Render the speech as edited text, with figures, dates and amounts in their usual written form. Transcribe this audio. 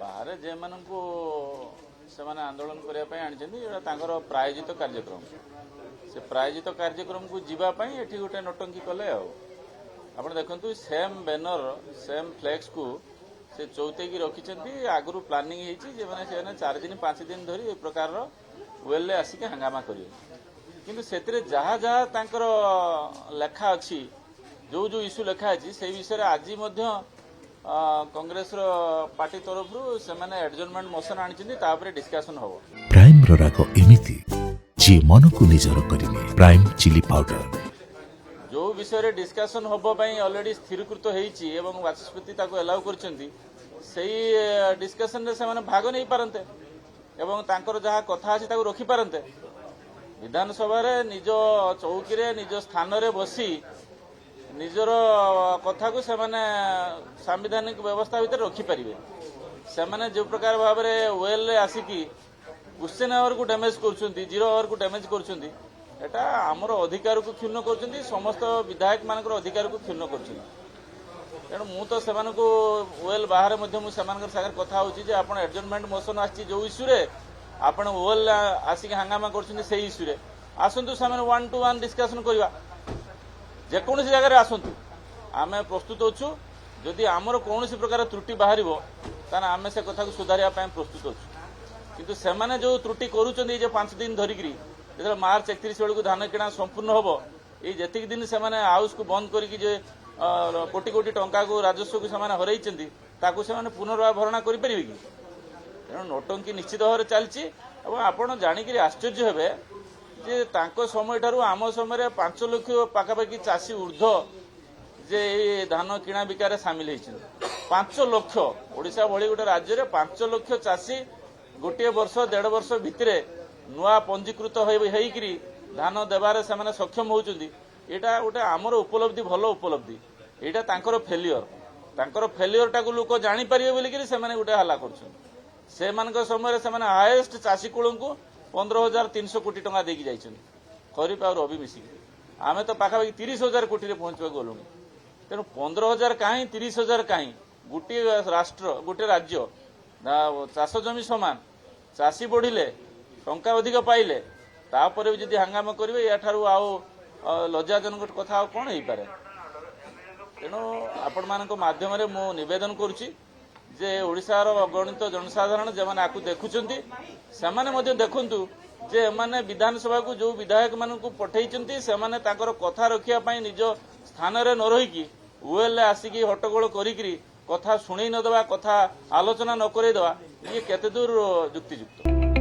बाहर जे से आंदोलन करने आनी प्रायोजित कार्यक्रम से प्रायोजित कार्यक्रम को जीवाई ये गोटे नौटंकी कले आप देखु सेम बैनर सेम फ्लेक्स को से चौतेकी रखिंट आगु प्लानिंग होती 4 दिन 5 दिन धरी ए प्रकार वेल आसिक हंगामा करेंगे किंतु से जहाँ जहाँ तांकर लेखा अच्छी जो जो इश्यू लेखा है से विषय आज कांग्रेस पार्टी तरफ से एडजर्नमेंट मोशन आनी डिस्कशन हम प्राइम राग एमिति जी मन को निजर करिवे प्राइम चिली पाउडर जो विषय डिस्कशन हम ऑलरेडी स्थिरीकृत होती वाचस्पति एलाउ कर डिस्कशन से भाग नहीं पारते एवं तांकर जहाँ कथा अच्छी रखी पारते विधानसभा निज चौकी निज स्थान रे बसी निजर कथा को संवैधानिक व्यवस्था भितर रखिपारे से जो प्रकार भाव में वेल आसिकी क्वेश्चन आवर को डैमेज कर 0 आवर को डैमेज कर आमर अधिकार को क्षुण्ण कर समस्त विधायक मान अधिकार को क्षुण्ण कर तेणु मु तो वेल बाहर सागर कथा होती एडजर्नमेंट मोशन आसी जो इश्यू रे आपण वेल आसिक हंगामा कर इश्यू आसतु से 1 to 1 डिस्कसन करवा जेकोसी जगह आसतु आम प्रस्तुत अच्छु जदि आमर कौन प्रकार त्रुटि बाहर ताना आम से कथा को सुधारिया प्रस्तुत अच्छु किंतु सेमाने जो त्रुटि करुँच 5 दिन धरिकी जो मार्च 31 बेलू धान किणा संपूर्ण हम ये जी दिन से हाउस को बंद करके कोटी कोटी टंका को राजस्व को हरई पुनर्वाह भरणा करेंगे कि तेणु नोटंकी निश्चित भाव में चलती आपड़ जाणिक आश्चर्य हे जे तांको समय ठारू आम समय 5 लाख पाखापाखि चाषी ऊर्ध्व जे धान किणा बिकार सामिल होती 5 लाख ओडिशा भली गोटे राज्य में 5 लाख चाषी गोटे वर्ष 1.5 वर्ष भितर नुआ पंजीकृत होकरी धान देवार से सक्षम होती यहाँ गोटे आमर उपलब्धि भल उपलब्धि यहाँ तांकर फेलियर टाक लोक जापर बोलिकी से गोटे हल्ला कर समय हाएस्ट चाषी कूल को 15,300 कोटी टंका देकी जाइछन खरीफ और रबी मिसिकी आमे तो पाखापाखि 30,000 कोटी रे पहुंचवा गलु तेणु 15,000 कहीं 30,000 कहीं गोटे राष्ट्र गोटे राज्य चाष जमी समान चाषी बढ़िले टंका अधिक पाइले तापर भी जदि हंगामा करेंगे या आउ लज्जाजनक कथा आउ कौन हो पारे तेणु आपण मान माध्यम मु निवेदन करुच्ची जे ओडिशार अगणित जनसाधारण जो मैंने आपको देखुंट से देखु जे मैंने विधानसभा को जो विधायक मान को पठई से कथा रखापी निज स्थान रे न रहीकि वेल आसिकी हट्टगोल करी कथा शुणी नदेवा कथा आलोचना न करदेवा ये केते दूर युक्तियुक्त।